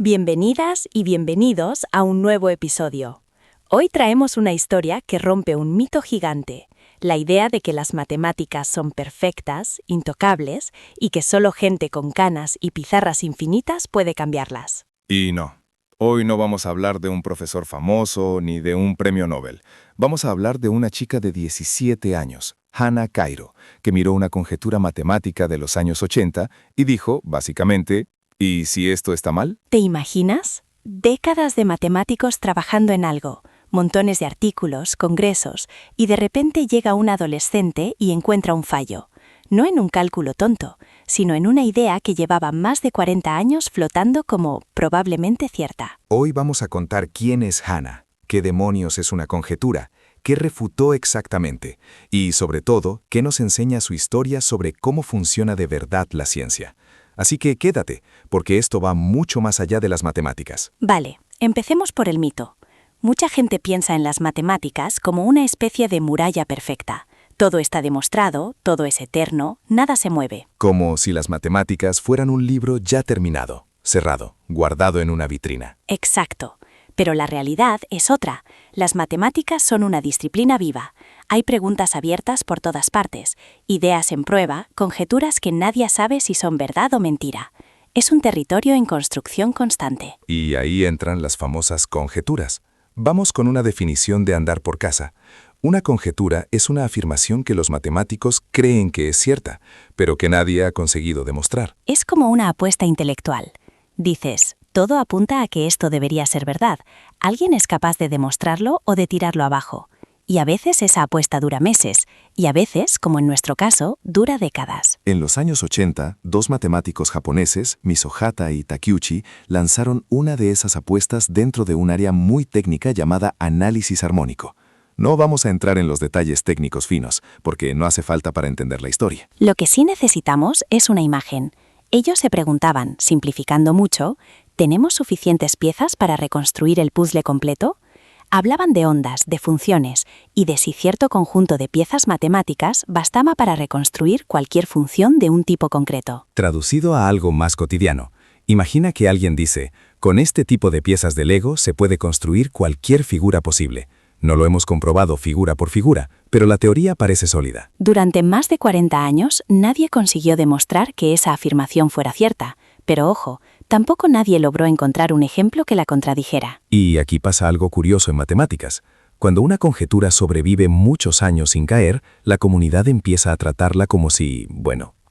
Bienvenidas y bienvenidos a un nuevo episodio. Hoy traemos una historia que rompe un mito gigante, la idea de que las matemáticas son perfectas, intocables y que solo gente con canas y pizarras infinitas puede cambiarlas. Y no, hoy no vamos a hablar de un profesor famoso ni de un premio Nobel. Vamos a hablar de una chica de 17 años, Hannah Cairo, que miró una conjetura matemática de los años 80 y dijo, básicamente, ¿y si esto está mal? ¿Te imaginas? Décadas de matemáticos trabajando en algo, montones de artículos, congresos, y de repente llega un adolescente y encuentra un fallo. No en un cálculo tonto, sino en una idea que llevaba más de 40 años flotando como probablemente cierta. Hoy vamos a contar quién es Hannah, qué demonios es una conjetura, qué refutó exactamente y, sobre todo, qué nos enseña su historia sobre cómo funciona de verdad la ciencia. Así que quédate, porque esto va mucho más allá de las matemáticas. Vale, empecemos por el mito. Mucha gente piensa en las matemáticas como una especie de muralla perfecta. Todo está demostrado, todo es eterno, nada se mueve. Como si las matemáticas fueran un libro ya terminado, cerrado, guardado en una vitrina. Exacto. Pero la realidad es otra. Las matemáticas son una disciplina viva. Hay preguntas abiertas por todas partes, ideas en prueba, conjeturas que nadie sabe si son verdad o mentira. Es un territorio en construcción constante. Y ahí entran las famosas conjeturas. Vamos con una definición de andar por casa. Una conjetura es una afirmación que los matemáticos creen que es cierta, pero que nadie ha conseguido demostrar. Es como una apuesta intelectual. Dices, todo apunta a que esto debería ser verdad. Alguien es capaz de demostrarlo o de tirarlo abajo. Y a veces esa apuesta dura meses, y a veces, como en nuestro caso, dura décadas. En los años 80, dos matemáticos japoneses, Misohata y Takeuchi, lanzaron una de esas apuestas dentro de un área muy técnica llamada análisis armónico. No vamos a entrar en los detalles técnicos finos, porque no hace falta para entender la historia. Lo que sí necesitamos es una imagen. Ellos se preguntaban, simplificando mucho, ¿tenemos suficientes piezas para reconstruir el puzzle completo? Hablaban de ondas, de funciones, y de si cierto conjunto de piezas matemáticas bastaba para reconstruir cualquier función de un tipo concreto. Traducido a algo más cotidiano, imagina que alguien dice, con este tipo de piezas de Lego se puede construir cualquier figura posible. No lo hemos comprobado figura por figura, pero la teoría parece sólida. Durante más de 40 años, nadie consiguió demostrar que esa afirmación fuera cierta. Pero ojo, tampoco nadie logró encontrar un ejemplo que la contradijera. Y aquí pasa algo curioso en matemáticas. Cuando una conjetura sobrevive muchos años sin caer, la comunidad empieza a tratarla como si,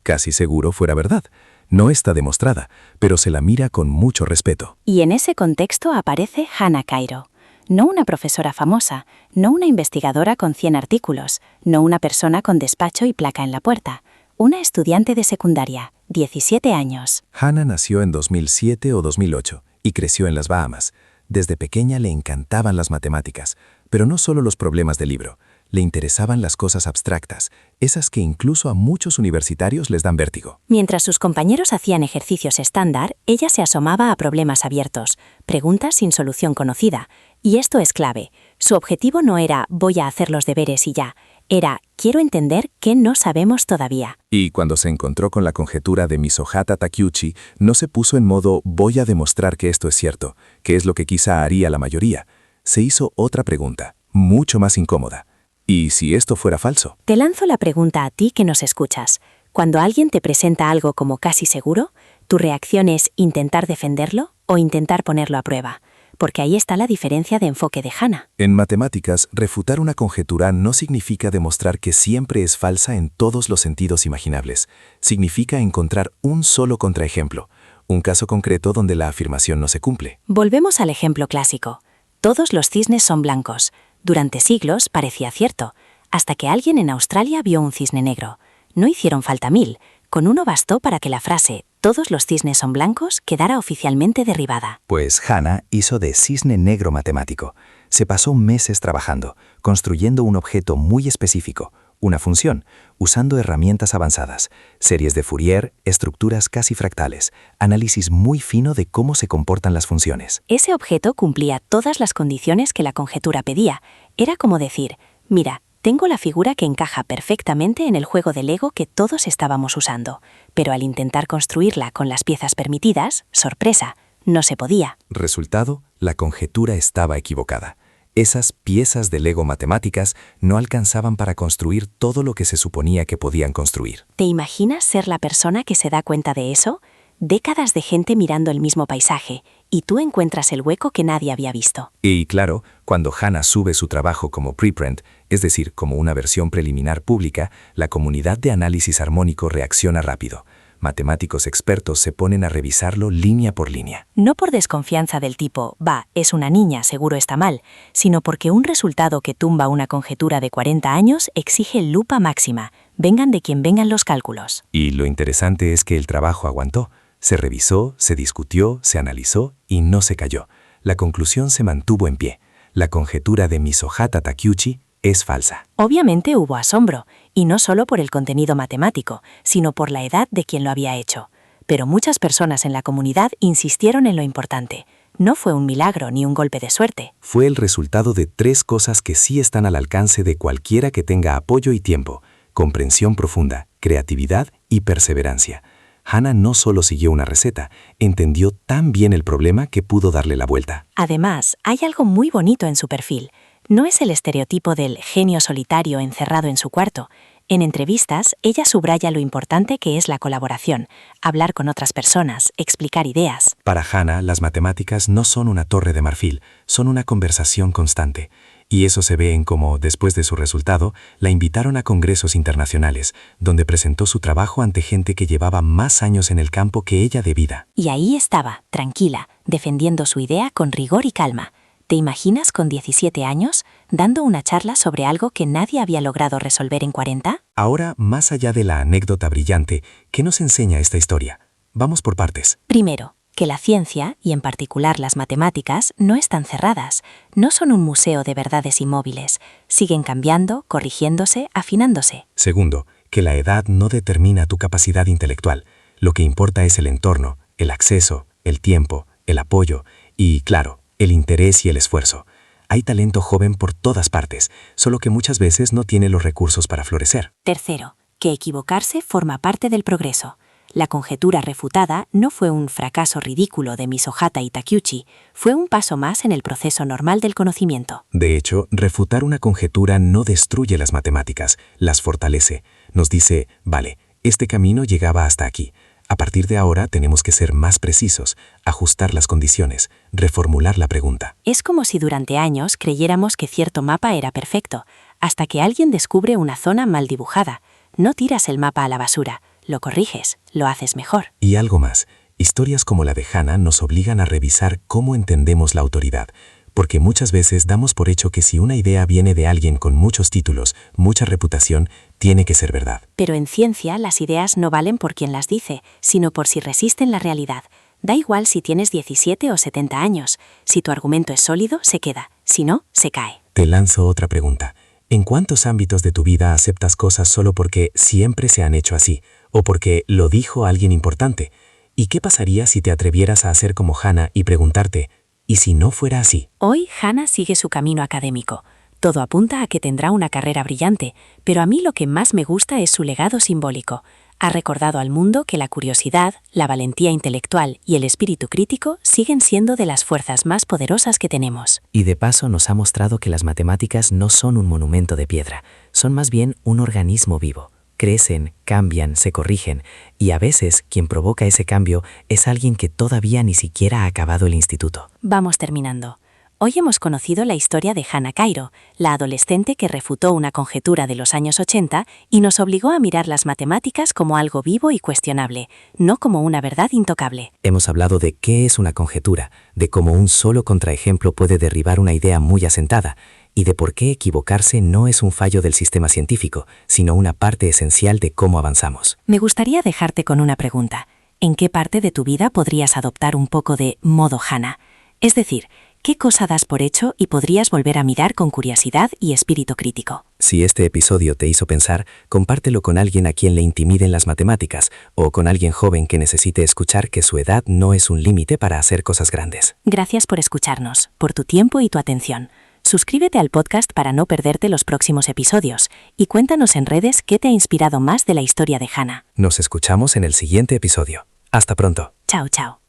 casi seguro fuera verdad. No está demostrada, pero se la mira con mucho respeto. Y en ese contexto aparece Hannah Cairo. No una profesora famosa, no una investigadora con 100 artículos, no una persona con despacho y placa en la puerta. Una estudiante de secundaria, 17 años. Hannah nació en 2007 o 2008 y creció en las Bahamas. Desde pequeña le encantaban las matemáticas, pero no solo los problemas del libro. Le interesaban las cosas abstractas, esas que incluso a muchos universitarios les dan vértigo. Mientras sus compañeros hacían ejercicios estándar, ella se asomaba a problemas abiertos, preguntas sin solución conocida. Y esto es clave. Su objetivo no era voy a hacer los deberes y ya. Era quiero entender qué no sabemos todavía. Y cuando se encontró con la conjetura de Misohata Takeuchi, no se puso en modo voy a demostrar que esto es cierto, que es lo que quizá haría la mayoría. Se hizo otra pregunta, mucho más incómoda. ¿Y si esto fuera falso? Te lanzo la pregunta a ti que nos escuchas. Cuando alguien te presenta algo como casi seguro, ¿tu reacción es intentar defenderlo o intentar ponerlo a prueba? Porque ahí está la diferencia de enfoque de Hannah. En matemáticas, refutar una conjetura no significa demostrar que siempre es falsa en todos los sentidos imaginables. Significa encontrar un solo contraejemplo, un caso concreto donde la afirmación no se cumple. Volvemos al ejemplo clásico. Todos los cisnes son blancos. Durante siglos parecía cierto, hasta que alguien en Australia vio un cisne negro. No hicieron falta 1000. Con uno bastó para que la frase «todos los cisnes son blancos» quedara oficialmente derribada. Pues Hannah hizo de cisne negro matemático. Se pasó meses trabajando, construyendo un objeto muy específico, una función, usando herramientas avanzadas, series de Fourier, estructuras casi fractales, análisis muy fino de cómo se comportan las funciones. Ese objeto cumplía todas las condiciones que la conjetura pedía. Era como decir, mira, tengo la figura que encaja perfectamente en el juego de Lego que todos estábamos usando, pero al intentar construirla con las piezas permitidas, sorpresa, No se podía. Resultado, la conjetura estaba equivocada. Esas piezas de Lego matemáticas no alcanzaban para construir todo lo que se suponía que podían construir. ¿Te imaginas ser la persona que se da cuenta de eso? Décadas de gente mirando el mismo paisaje, y tú encuentras el hueco que nadie había visto. Y claro, cuando Hannah sube su trabajo como preprint, es decir, como una versión preliminar pública, la comunidad de análisis armónico reacciona rápido. Matemáticos expertos se ponen a revisarlo línea por línea. No por desconfianza del tipo, es una niña, seguro está mal, sino porque un resultado que tumba una conjetura de 40 años exige lupa máxima, vengan de quien vengan los cálculos. Y lo interesante es que el trabajo aguantó. Se revisó, se discutió, se analizó y no se cayó. La conclusión se mantuvo en pie. La conjetura de Misohata Takeuchi es falsa. Obviamente hubo asombro, y no solo por el contenido matemático, sino por la edad de quien lo había hecho. Pero muchas personas en la comunidad insistieron en lo importante. No fue un milagro ni un golpe de suerte. Fue el resultado de 3 cosas que sí están al alcance de cualquiera que tenga apoyo y tiempo: comprensión profunda, creatividad y perseverancia. Hannah no solo siguió una receta, entendió tan bien el problema que pudo darle la vuelta. Además, hay algo muy bonito en su perfil. No es el estereotipo del genio solitario encerrado en su cuarto. En entrevistas, ella subraya lo importante que es la colaboración, hablar con otras personas, explicar ideas. Para Hannah, las matemáticas no son una torre de marfil, son una conversación constante. Y eso se ve en cómo, después de su resultado, la invitaron a congresos internacionales, donde presentó su trabajo ante gente que llevaba más años en el campo que ella de vida. Y ahí estaba, tranquila, defendiendo su idea con rigor y calma. ¿Te imaginas con 17 años, dando una charla sobre algo que nadie había logrado resolver en 40? Ahora, más allá de la anécdota brillante, ¿qué nos enseña esta historia? Vamos por partes. Primero, que la ciencia, y en particular las matemáticas, no están cerradas, no son un museo de verdades inmóviles, siguen cambiando, corrigiéndose, afinándose. Segundo, que la edad no determina tu capacidad intelectual, lo que importa es el entorno, el acceso, el tiempo, el apoyo y, claro, el interés y el esfuerzo. Hay talento joven por todas partes, solo que muchas veces no tiene los recursos para florecer. Tercero, que equivocarse forma parte del progreso. La conjetura refutada no fue un fracaso ridículo de Misohata y Takeuchi, fue un paso más en el proceso normal del conocimiento. De hecho, refutar una conjetura no destruye las matemáticas, las fortalece. Nos dice, vale, este camino llegaba hasta aquí. A partir de ahora tenemos que ser más precisos, ajustar las condiciones, reformular la pregunta. Es como si durante años creyéramos que cierto mapa era perfecto, hasta que alguien descubre una zona mal dibujada. No tiras el mapa a la basura, lo corriges, lo haces mejor. Y algo más, historias como la de Hannah nos obligan a revisar cómo entendemos la autoridad, porque muchas veces damos por hecho que si una idea viene de alguien con muchos títulos, mucha reputación, tiene que ser verdad. Pero en ciencia las ideas no valen por quien las dice, sino por si resisten la realidad. Da igual si tienes 17 o 70 años. Si tu argumento es sólido, se queda. Si no, se cae. Te lanzo otra pregunta. ¿En cuántos ámbitos de tu vida aceptas cosas solo porque siempre se han hecho así, o porque lo dijo alguien importante? ¿Y qué pasaría si te atrevieras a hacer como Hannah y preguntarte, ¿y si no fuera así? Hoy Hannah sigue su camino académico. Todo apunta a que tendrá una carrera brillante, pero a mí lo que más me gusta es su legado simbólico. Ha recordado al mundo que la curiosidad, la valentía intelectual y el espíritu crítico siguen siendo de las fuerzas más poderosas que tenemos. Y de paso nos ha mostrado que las matemáticas no son un monumento de piedra, son más bien un organismo vivo. Crecen, cambian, se corrigen, y a veces quien provoca ese cambio es alguien que todavía ni siquiera ha acabado el instituto. Vamos terminando. Hoy hemos conocido la historia de Hannah Kairo, la adolescente que refutó una conjetura de los años 80 y nos obligó a mirar las matemáticas como algo vivo y cuestionable, no como una verdad intocable. Hemos hablado de qué es una conjetura, de cómo un solo contraejemplo puede derribar una idea muy asentada, y de por qué equivocarse no es un fallo del sistema científico, sino una parte esencial de cómo avanzamos. Me gustaría dejarte con una pregunta. ¿En qué parte de tu vida podrías adoptar un poco de modo Hannah? Es decir, ¿qué cosa das por hecho y podrías volver a mirar con curiosidad y espíritu crítico? Si este episodio te hizo pensar, compártelo con alguien a quien le intimiden las matemáticas o con alguien joven que necesite escuchar que su edad no es un límite para hacer cosas grandes. Gracias por escucharnos, por tu tiempo y tu atención. Suscríbete al podcast para no perderte los próximos episodios y cuéntanos en redes qué te ha inspirado más de la historia de Hannah. Nos escuchamos en el siguiente episodio. Hasta pronto. Chao, chao.